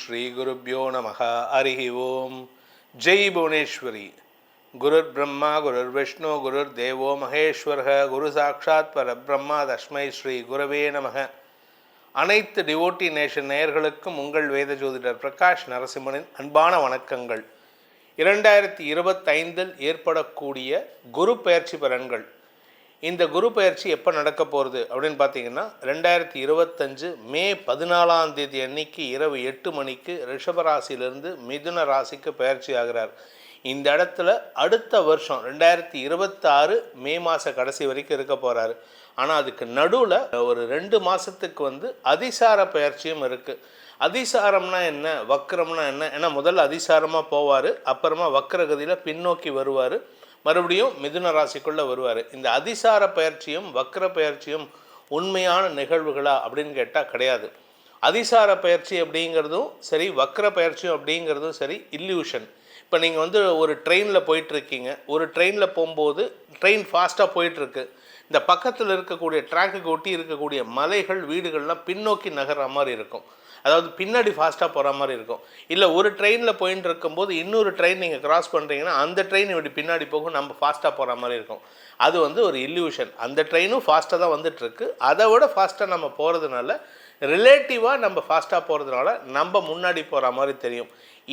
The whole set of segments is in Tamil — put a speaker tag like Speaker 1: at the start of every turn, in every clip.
Speaker 1: ஸ்ரீ குருப்யோ நமஹ. ஹரிஹி ஓம். ஜெய் புவனேஸ்வரி. குருர் பிரம்மா குருர் விஷ்ணு குருர் தேவோ மகேஸ்வரக குரு சாட்சாத் பரபிரம்மா தஸ்மை ஸ்ரீ குரவே நமக. அனைத்து டிவோட்டி நேஷன் நேயர்களுக்கும் உங்கள் வேத ஜோதிடர் பிரகாஷ் நரசிம்மனின் அன்பான வணக்கங்கள். 2025 ஏற்படக்கூடிய குரு பெயர்ச்சி பலன்கள். இந்த குரு பெயர்ச்சி எப்போ நடக்க போகிறது அப்படின்னு பார்த்தீங்கன்னா 2025 மே 14 அன்னைக்கு இரவு 8 மணிக்கு ரிஷபராசியிலிருந்து மிதுன ராசிக்கு பெயர்ச்சி ஆகிறார். இந்த இடத்துல அடுத்த வருஷம் 2026 மே மாத கடைசி வரைக்கும் இருக்க போகிறாரு. ஆனால் அதுக்கு நடுவில் ஒரு 2 மாதத்துக்கு அதிசார பெயர்ச்சியும் இருக்குது. அதிசாரம்னா என்ன, வக்ரம்னா என்ன? ஏன்னா முதல்ல அதிசாரமாக போவார், அப்புறமா வக்ரகதியில் பின்னோக்கி வருவார், மறுபடியும் மிதுன ராசிக்குள்ளே வருவார். இந்த அதிசார பயிற்சியும் வக்ர பயிற்சியும் உண்மையான நிகழ்வுகளா அப்படின்னு கேட்டால் கிடையாது. அதிசார பயிற்சி அப்படிங்கிறதும் சரி, வக்ர பயிற்சியும் அப்படிங்கிறதும் சரி, இல்யூஷன். இப்போ நீங்கள் ஒரு ட்ரெயினில் போயிட்டுருக்கீங்க. ஒரு ட்ரெயினில் போகும்போது ட்ரெயின் ஃபாஸ்ட்டாக போயிட்டுருக்கு. இந்த பக்கத்தில் இருக்கக்கூடிய ட்ராக்குக்கு ஒட்டி இருக்கக்கூடிய மலைகள் வீடுகள்லாம் பின்னோக்கி நகர்ற மாதிரி இருக்கும். அதாவது பின்னாடி ஃபாஸ்ட்டாக போகிற மாதிரி இருக்கும். இல்லை ஒரு ட்ரெயினில் போயின்னு இருக்கும்போது இன்னொரு ட்ரெயின் நீங்கள் கிராஸ் பண்ணுறீங்கன்னா அந்த ட்ரெயின் இப்படி பின்னாடி போகும், நம்ம ஃபாஸ்ட்டாக போகிற மாதிரி இருக்கும். அது ஒரு இல்யூஷன். அந்த ட்ரெயினும் ஃபாஸ்ட்டாக தான் வந்துட்டுருக்கு. அதை விட ஃபாஸ்ட்டாக நம்ம போகிறதுனால, ரிலேட்டிவாக நம்ம ஃபாஸ்ட்டாக போகிறதுனால நம்ம முன்னாடி போகிற மாதிரி தெரியும்.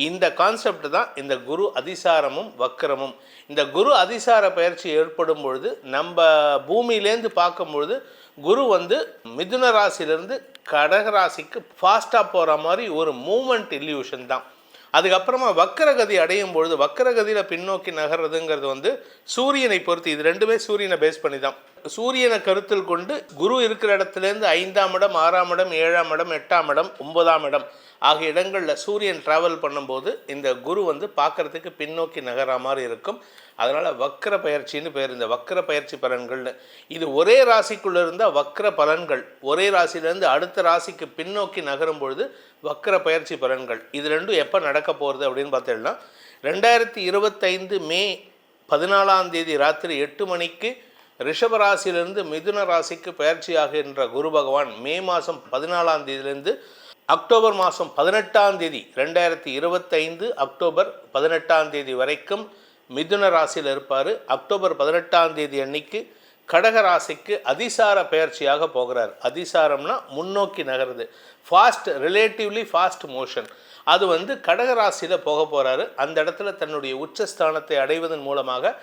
Speaker 1: இந்த கான்செப்ட் தான் இந்த குரு அதிசாரமும் வக்கரமும். இந்த குரு அதிசார பயிற்சி ஏற்படும் பொழுது நம்ம பூமியிலேருந்து பார்க்கும்பொழுது குரு மிதுன ராசியிலேருந்து கடக ராசிக்கு ஃபாஸ்ட்டாக போகிற மாதிரி ஒரு மூமெண்ட் இல்யூஷன் தான். அதுக்கப்புறமா வக்கரகதி அடையும் பொழுது வக்கரகதியில் பின்னோக்கி நகர்றதுங்கிறது சூரியனை பொறுத்து. இது ரெண்டுமே சூரியனை பேஸ் பண்ணி தான். சூரியனை கருத்தில் கொண்டு குரு இருக்கிற இடத்துலேருந்து 5ஆம் இடம், 6ஆம் இடம், 7ஆம் இடம், 8ஆம் இடம், 9ஆம் இடம் ஆகிய இடங்களில் சூரியன் ட்ராவல் பண்ணும்போது இந்த குரு பார்க்குறதுக்கு பின்னோக்கி நகர மாதிரி இருக்கும். அதனால் வக்ர பயிற்சின்னு பேர். இந்த வக்ர பயிற்சி பலன்கள்னு இது ஒரே ராசிக்குள்ளே இருந்தால் வக்ர பலன்கள், ஒரே ராசியிலேருந்து அடுத்த ராசிக்கு பின்னோக்கி நகரும் பொழுது வக்ர பயிற்சி பலன்கள். இது ரெண்டும் எப்போ நடக்க போகிறது அப்படின்னு பார்த்தீங்கன்னா 2025 மே 14 ராத்திரி 8 மணிக்கு ரிஷபராசியிலிருந்து மிதுன ராசிக்கு பயிற்சி ஆகின்ற குரு பகவான் மே மாதம் 14 அக்டோபர் மாதம் 18 2025 அக்டோபர் 18 வரைக்கும் மிதுன ராசியில் இருப்பார். அக்டோபர் 18 அன்னைக்கு கடக ராசிக்கு அதிசார பயிற்சியாக போகிறார். அதிசாரம்னா முன்னோக்கி நகருது, ஃபாஸ்ட், ரிலேட்டிவ்லி ஃபாஸ்ட் மோஷன். அது கடக ராசியில் போக போகிறாரு. அந்த இடத்துல தன்னுடைய உச்சஸ்தானத்தை அடைவதன் மூலமாக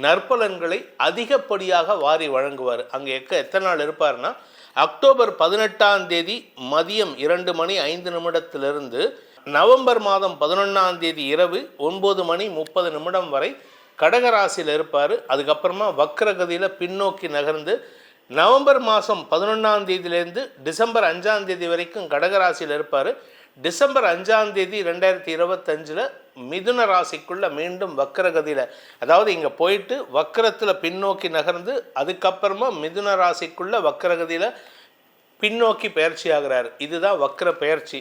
Speaker 1: நற்பலன்களை அதிகப்படியாக வாரி வழங்குவார். அங்கே எத்தனை நாள் இருப்பார்னா, அக்டோபர் 18 மதியம் 2 மணி 5 நிமிடத்திலிருந்து நவம்பர் மாதம் 11 இரவு 9 மணி 30 நிமிடம் வரை கடகராசியில் இருப்பார். அதுக்கப்புறமா வக்ரகதியில் பின்னோக்கி நகர்ந்து நவம்பர் மாதம் 11 டிசம்பர் 5 வரைக்கும் கடகராசியில் இருப்பார். டிசம்பர் 5 2025 மிதுன ராசிக்குள்ளே மீண்டும் வக்ரகதியில், அதாவது இங்கே போயிட்டு வக்ரத்தில் பின்னோக்கி நகர்ந்து அதுக்கப்புறமா மிதுன ராசிக்குள்ளே வக்ரகதியில் பின்னோக்கி பயிற்சி ஆகிறார். இதுதான் வக்ர பயிற்சி.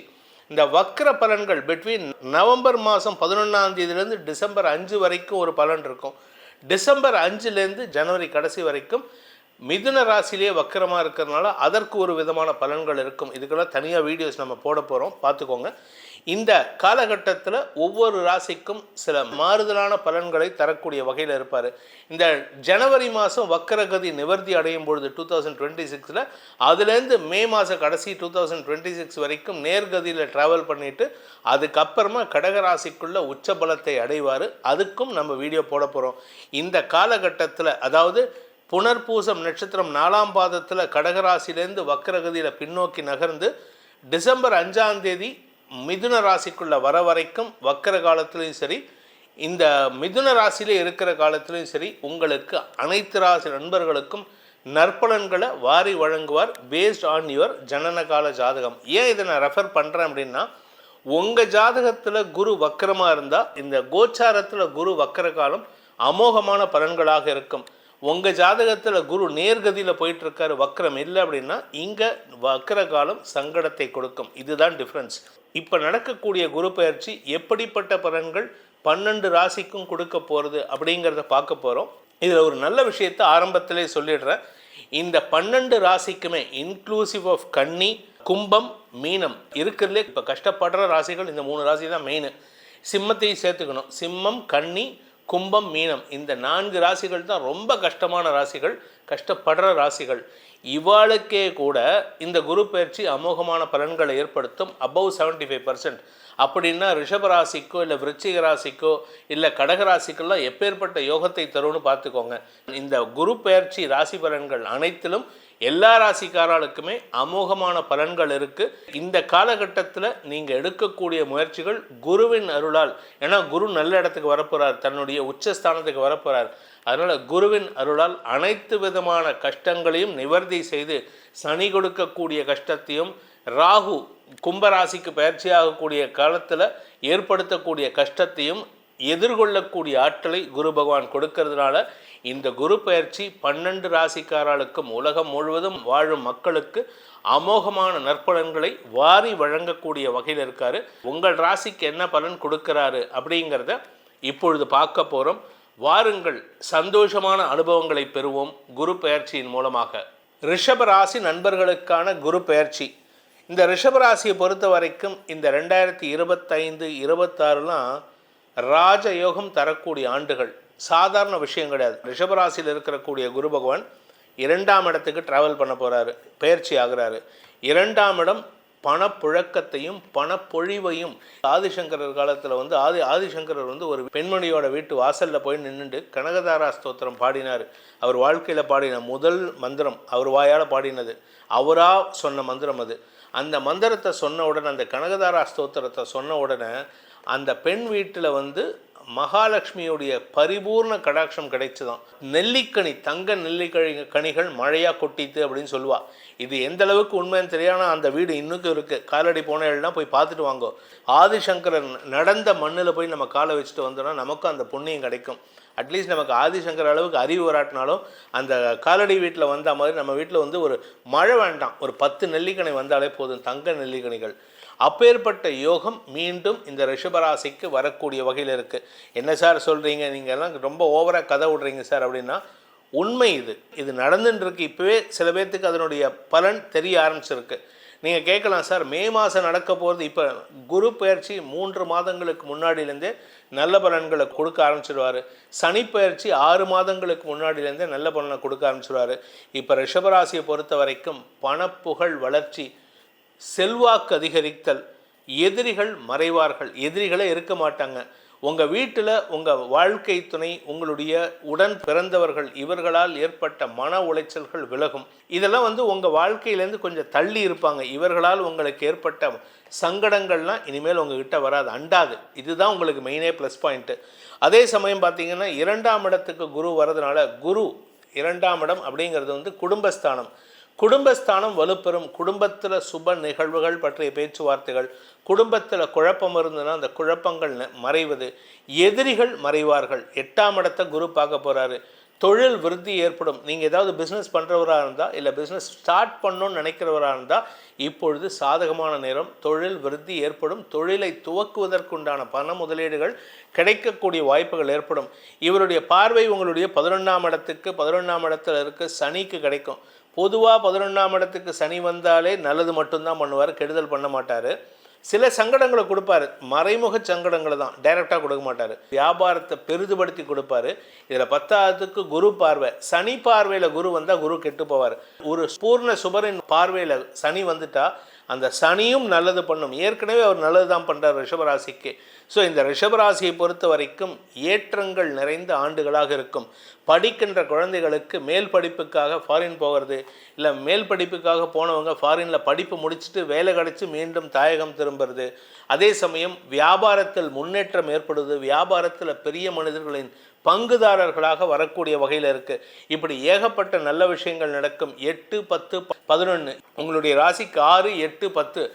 Speaker 1: இந்த வக்ர பலன்கள் பிட்வீன் நவம்பர் மாதம் 11 டிசம்பர் 5 வரைக்கும் ஒரு பலன் இருக்கும். டிசம்பர் 5 ஜனவரி கடைசி வரைக்கும் மிதுன ராசிலேயே வக்கரமாக இருக்கிறதுனால அதற்கு ஒரு விதமான பலன்கள் இருக்கும். இதுக்கெல்லாம் தனியாக வீடியோஸ் நம்ம போட போகிறோம், பார்த்துக்கோங்க. இந்த காலகட்டத்தில் ஒவ்வொரு ராசிக்கும் சில மாறுதலான பலன்களை தரக்கூடிய வகையில் இருப்பார். இந்த ஜனவரி மாதம் வக்கரகதி நிவர்த்தி அடையும் பொழுது 2026 அதுலேருந்து மே மாத கடைசி 2026 வரைக்கும் நேர்கதியில் ட்ராவல் பண்ணிவிட்டு அதுக்கப்புறமா கடகராசிக்குள்ளே உச்ச பலத்தை அடைவார். அதுக்கும் நம்ம வீடியோ போட போகிறோம். இந்த காலகட்டத்தில், அதாவது புனர்பூசம் நட்சத்திரம் 4ஆம் பாதத்தில் கடகராசிலேருந்து வக்ரகதியில் பின்னோக்கி நகர்ந்து டிசம்பர் 5 மிதுன ராசிக்குள்ளே வர வரைக்கும் வக்கர காலத்துலேயும் சரி, இந்த மிதுன ராசியிலே இருக்கிற காலத்துலேயும் சரி, உங்களுக்கு அனைத்து ராசி நண்பர்களுக்கும் நற்பலன்களை வாரி வழங்குவார் பேஸ்ட் ஆன் யுவர் ஜனன கால ஜாதகம். ஏன் இதை நான் ரெஃபர் பண்ணுறேன் அப்படின்னா, உங்கள் ஜாதகத்தில் குரு வக்கரமாக இருந்தால் இந்த கோச்சாரத்தில் குரு வக்கர காலம் அமோகமான பலன்களாக இருக்கும். உங்கள் ஜாதகத்தில் குரு நேர்கதியில் போயிட்டுருக்காரு, வக்கரம் இல்லை அப்படின்னா இங்கே வக்கர காலம் சங்கடத்தை கொடுக்கும். இதுதான் டிஃப்ரென்ஸ். இப்போ நடக்கக்கூடிய குரு பயிற்சி எப்படிப்பட்ட பலன்கள் 12 ராசிக்கும் கொடுக்க போகிறது அப்படிங்கிறத பார்க்க போகிறோம். இதில் ஒரு நல்ல விஷயத்தை ஆரம்பத்திலே சொல்லிடுறேன். இந்த 12 ராசிக்குமே இன்க்ளூசிவ் ஆஃப் கன்னி, கும்பம், மீனம் இருக்கிறதுலே இப்போ கஷ்டப்படுற ராசிகள் இந்த 3 ராசி தான் மெயின். சிம்மத்தையும் சேர்த்துக்கணும். சிம்மம், கன்னி, கும்பம், மீனம் இந்த 4 ராசிகள் தான் ரொம்ப கஷ்டமான ராசிகள், கஷ்டப்படுற ராசிகள். இவாளுக்கே கூட இந்த குரு பயிற்சி அமோகமான பலன்களை ஏற்படுத்தும். அபவ் 75%. அப்படின்னா ரிஷபராசிக்கோ இல்லை விருச்சிக ராசிக்கோ இல்லை கடகராசிக்கெல்லாம் எப்பேற்பட்ட யோகத்தை தரும்னு பார்த்துக்கோங்க. இந்த குரு பயிற்சி ராசி பலன்கள் அனைத்திலும் எல்லா ராசிக்காரர்களுக்குமே அமோகமான பலன்கள் இருக்குது. இந்த காலகட்டத்தில் நீங்கள் எடுக்கக்கூடிய முயற்சிகள் குருவின் அருளால், ஏன்னா குரு நல்ல இடத்துக்கு வரப்போகிறார், தன்னுடைய உச்சஸ்தானத்துக்கு வரப்போகிறார். அதனால் குருவின் அருளால் அனைத்து விதமான கஷ்டங்களையும் நிவர்த்தி செய்து சனி கொடுக்கக்கூடிய கஷ்டத்தையும், ராகு கும்பராசிக்கு பயிற்சியாகக்கூடிய காலத்தில் ஏற்படுத்தக்கூடிய கஷ்டத்தையும் எதிர்கொள்ளக்கூடிய ஆற்றலை குரு பகவான் கொடுக்கறதுனால இந்த குரு பயிற்சி 12 ராசிக்காரர்களுக்கும் உலகம் முழுவதும் வாழும் மக்களுக்கு அமோகமான நற்பலன்களை வாரி வழங்கக்கூடிய வகையில் இருக்காரு. உங்கள் ராசிக்கு என்ன பலன் கொடுக்கிறாரு அப்படிங்கிறத இப்பொழுது பார்க்க போகிறோம். வாருங்கள், சந்தோஷமான அனுபவங்களை பெறுவோம் குரு பயிற்சியின் மூலமாக. ரிஷப ராசி நண்பர்களுக்கான குரு பயிற்சி. இந்த ரிஷபராசியை பொறுத்த வரைக்கும் இந்த 2025-26லாம் ராஜயோகம் தரக்கூடிய ஆண்டுகள். சாதாரண விஷயம் கிடையாது. ரிஷபராசியில் இருக்கக்கூடிய குரு பகவான் 2ஆம் இடத்துக்கு ட்ராவல் பண்ண போகிறாரு, பயிற்சி ஆகிறாரு. 2ஆம் இடம் பணப்புழக்கத்தையும் பணப்பொழிவையும். ஆதிசங்கரர் காலத்தில் ஆதிசங்கரர் ஒரு பெண்மணியோட வீட்டு வாசலில் போய் நின்றுட்டு கனகதாரா ஸ்தோத்திரம் பாடினார். அவர் வாழ்க்கையில் பாடின முதல் மந்திரம், அவர் வாயால் பாடினது, அவராக சொன்ன மந்திரம் அது. அந்த மந்திரத்தை சொன்ன உடனே, அந்த கனகதாரா ஸ்தோத்திரத்தை சொன்ன உடனே அந்த பெண் வீட்டில் மகாலட்சுமியுடைய பரிபூர்ண கடாட்சம் கிடைச்சுதான். நெல்லிக்கனி, தங்க நெல்லிக்கனிகள் மழையாக கொட்டித்து அப்படின்னு சொல்லுவாள். இது எந்த அளவுக்கு உண்மைன்னு தெரியாமல் அந்த வீடு இன்னும் இருக்குது. காலடி போனா போய் பார்த்துட்டு வாங்கோ. ஆதிசங்கரன் நடந்த மண்ணில் போய் நம்ம காலை வச்சுட்டு வந்தோம்னா நமக்கும் அந்த புண்ணியம் கிடைக்கும். அட்லீஸ்ட் நமக்கு ஆதிசங்கர் அளவுக்கு அறிவு வராட்டினாலும் அந்த காலடி வீட்டில் வந்த மாதிரி நம்ம வீட்டில் ஒரு மழை வேண்டாம், ஒரு 10 நெல்லிக்கனி வந்தாலே போதும், தங்க நெல்லிக்கனிகள். அப்பேற்பட்ட யோகம் மீண்டும் இந்த ரிஷபராசிக்கு வரக்கூடிய வகையில் இருக்குது. என்ன சார் சொல்கிறீங்க, நீங்கள் எல்லாம் ரொம்ப ஓவராக கதை விடுறீங்க சார் அப்படின்னா, உண்மை இது நடந்துட்டுருக்கு. இப்போவே சில பேர்த்துக்கு அதனுடைய பலன் தெரிய ஆரம்பிச்சிருக்கு. நீங்கள் கேட்கலாம், சார் மே மாதம் நடக்க போகிறது, இப்போ குரு பயிற்சி 3 மாதங்களுக்கு முன்னாடியிலேருந்தே நல்ல பலன்களை கொடுக்க ஆரம்பிச்சிடுவார். சனி பயிற்சி 6 மாதங்களுக்கு முன்னாடியிலேருந்தே நல்ல பலனை கொடுக்க ஆரம்பிச்சிடுவார். இப்போ ரிஷபராசியை பொறுத்த வரைக்கும் பணப்புகழ் வளர்ச்சி, செல்வாக்கு அதிகரித்தல், எதிரிகள் மறைவார்கள், எதிரிகளே இருக்க மாட்டாங்க. உங்கள் வீட்டில் உங்கள் வாழ்க்கை துணை, உங்களுடைய உடன் பிறந்தவர்கள், இவர்களால் ஏற்பட்ட மன உளைச்சல்கள் விலகும். இதெல்லாம் உங்கள் வாழ்க்கையிலேருந்து கொஞ்சம் தள்ளி இருப்பாங்க. இவர்களால் உங்களுக்கு ஏற்பட்ட சங்கடங்கள்லாம் இனிமேல் உங்ககிட்ட வராது, அண்டாது. இதுதான் உங்களுக்கு மெயினே ப்ளஸ் பாயிண்ட்டு. அதே சமயம் பார்த்திங்கன்னா 2ஆம் இடத்துக்கு குரு வரதுனால, குரு 2ஆம் இடம் அப்படிங்கிறது குடும்பஸ்தானம். குடும்பஸ்தானம் வலுப்பெறும். குடும்பத்தில் சுப நிகழ்வுகள் பற்றிய பேச்சுவார்த்தைகள், குடும்பத்தில் குழப்பம் இருந்ததுன்னா அந்த குழப்பங்கள் மறைவது, எதிரிகள் மறைவார்கள். 8ஆம் இடத்தை குரு பார்க்க போகிறாரு. தொழில் விருத்தி ஏற்படும். நீங்கள் ஏதாவது பிஸ்னஸ் பண்ணுறவராக இருந்தால், இல்லை பிஸ்னஸ் ஸ்டார்ட் பண்ணணும்னு நினைக்கிறவராக இருந்தால் இப்பொழுது சாதகமான நேரம். தொழில் விருத்தி ஏற்படும். தொழிலை துவக்குவதற்குண்டான பண முதலீடுகள் கிடைக்கக்கூடிய வாய்ப்புகள் ஏற்படும். இவருடைய பார்வை உங்களுடைய 11ஆம் இடத்துக்கு, 11ஆம் இடத்துல இருக்க சனிக்கு கிடைக்கும். பொதுவாக 11ஆம் இடத்துக்கு சனி வந்தாலே நல்லது மட்டும்தான் பண்ணுவார், கெடுதல் பண்ண மாட்டார். சில சங்கடங்களை கொடுப்பாரு, மறைமுக சங்கடங்களை தான், டைரெக்டாக கொடுக்க மாட்டார். வியாபாரத்தை பெரிதுபடுத்தி கொடுப்பாரு. இதில் 10ஆவதுக்கு குரு பார்வை. சனி பார்வையில் குரு வந்தால் குரு கெட்டு போவார். ஒரு பூர்ண சுபரின் பார்வையில் சனி வந்துட்டா அந்த சனியும் நல்லது பண்ணும். ஏற்கனவே அவர் நல்லது தான் பண்ணுறார் ரிஷபராசிக்கு. ஸோ இந்த ரிஷபராசியை பொறுத்த வரைக்கும் ஏற்றங்கள் நிறைந்த ஆண்டுகளாக இருக்கும். படிக்கின்ற குழந்தைகளுக்கு மேல் படிப்புக்காக ஃபாரின் போகிறது, இல்லை மேல் படிப்புக்காக போனவங்க ஃபாரினில் படிப்பு முடிச்சுட்டு வேலை கிடச்சி மீண்டும் தாயகம் திரும்புறது. அதே சமயம் வியாபாரத்தில் முன்னேற்றம் ஏற்படுது. வியாபாரத்தில் பெரிய மனிதர்களின் பங்குதாரர்களாக வரக்கூடிய வகையில் இருக்குது. இப்படி ஏகப்பட்ட நல்ல விஷயங்கள் நடக்கும். 8, 10, 11 உங்களுடைய ராசிக்கு 6, 8, 10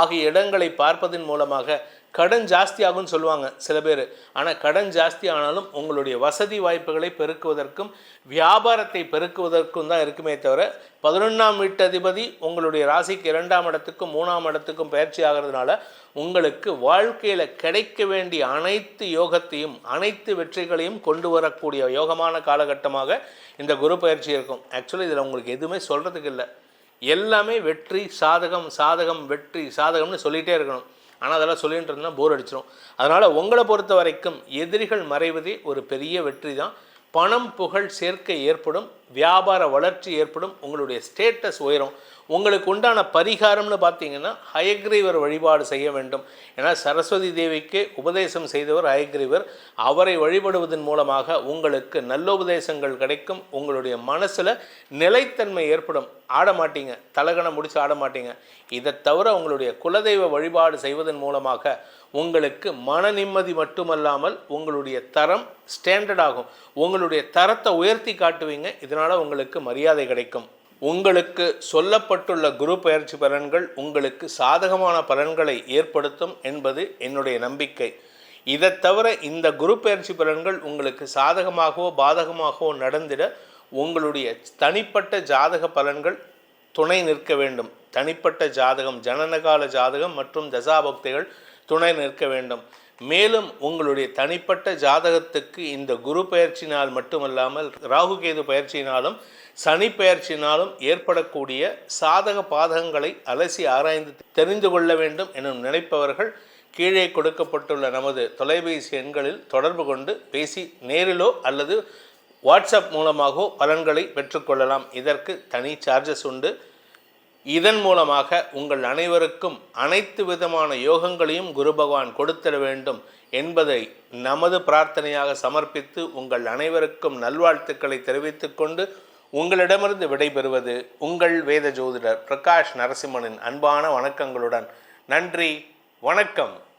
Speaker 1: ஆகிய இடங்களை பார்ப்பதன் மூலமாக கடன் ஜாஸ்தி ஆகும்னு சொல்லுவாங்க சில பேர். ஆனால் கடன் ஜாஸ்தி ஆனாலும் உங்களுடைய வசதி வாய்ப்புகளை பெருக்குவதற்கும் வியாபாரத்தை பெருக்குவதற்கும் தான் இருக்குமே தவிர, 11ஆம் வீட்டதிபதி உங்களுடைய ராசிக்கு 2ஆம் இடத்துக்கும் 3ஆம் இடத்துக்கும் பயிற்சி ஆகிறதுனால உங்களுக்கு வாழ்க்கையில் கிடைக்க வேண்டிய அனைத்து யோகத்தையும் அனைத்து வெற்றிகளையும் கொண்டு வரக்கூடிய யோகமான காலகட்டமாக இந்த குரு பயிற்சி இருக்கும். ஆக்சுவலி இதில் உங்களுக்கு எதுவுமே சொல்கிறதுக்கு இல்லை. எல்லாமே வெற்றி சாதகம் சாதகம் வெற்றி சாதகம்னு சொல்லிகிட்டே இருக்கணும். ஆனால் அதெல்லாம் சொல்லிட்டு இருந்தால் போர் அடிச்சிடும். அதனால் உங்களை பொறுத்த வரைக்கும் எதிரிகள் மறைவதே ஒரு பெரிய வெற்றி தான். பணம் புகழ் சேர்க்கை ஏற்படும், வியாபார வளர்ச்சி ஏற்படும், உங்களுடைய ஸ்டேட்டஸ் உயரும். உங்களுக்கு உண்டான பரிகாரம்னு பார்த்தீங்கன்னா ஹயக்ரீவர் வழிபாடு செய்ய வேண்டும். ஏன்னா சரஸ்வதி தேவிக்கு உபதேசம் செய்தவர் ஹயக்ரீவர். அவரை வழிபடுவதன் மூலமாக உங்களுக்கு நல்லுபதேசங்கள் கிடைக்கும். உங்களுடைய மனசில் நிலைத்தன்மை ஏற்படும். ஆட மாட்டீங்க, தலகணம் முடித்து ஆட மாட்டீங்க. இதை தவிர உங்களுடைய குலதெய்வ வழிபாடு செய்வதன் மூலமாக உங்களுக்கு மன நிம்மதி மட்டுமல்லாமல் உங்களுடைய தரம் ஸ்டாண்டர்ட் ஆகும். உங்களுடைய தரத்தை உயர்த்தி காட்டுவீங்க. இதனால் உங்களுக்கு மரியாதை கிடைக்கும். உங்களுக்கு சொல்லப்பட்டுள்ள குரு பயிற்சி பலன்கள் உங்களுக்கு சாதகமான பலன்களை ஏற்படுத்தும் என்பது என்னுடைய நம்பிக்கை. இதை தவிர இந்த குரு பயிற்சி பலன்கள் உங்களுக்கு சாதகமாகவோ பாதகமாகவோ நடந்திட உங்களுடைய தனிப்பட்ட ஜாதக பலன்கள் துணை நிற்க வேண்டும். தனிப்பட்ட ஜாதகம், ஜனனகால ஜாதகம் மற்றும் தசாபக்திகள் துணை நிற்க வேண்டும். மேலும் உங்களுடைய தனிப்பட்ட ஜாதகத்துக்கு இந்த குரு பயிற்சினால் மட்டுமல்லாமல் ராகுகேது பயிற்சியினாலும் சனி பயிற்சியினாலும் ஏற்படக்கூடிய சாதக பாதகங்களை அலசி ஆராய்ந்து தெரிந்து கொள்ள வேண்டும் என நினைப்பவர்கள் கீழே கொடுக்கப்பட்டுள்ள நமது தொலைபேசி எண்களில் தொடர்பு கொண்டு பேசி நேரிலோ அல்லது வாட்ஸ்அப் மூலமாகவோ பலன்களை பெற்றுக்கொள்ளலாம். இதற்கு தனி சார்ஜஸ் உண்டு. இதன் மூலமாக உங்கள் அனைவருக்கும் அனைத்து விதமான யோகங்களையும் குரு பகவான் கொடுத்திட வேண்டும் என்பதை நமது பிரார்த்தனையாக சமர்ப்பித்து உங்கள் அனைவருக்கும் நல்வாழ்த்துக்களை தெரிவித்துக் கொண்டு உங்களிடமிருந்து விடைபெறுவது உங்கள் வேத ஜோதிடர் பிரகாஷ் நரசிம்மனின் அன்பான வணக்கங்களுடன். நன்றி, வணக்கம்.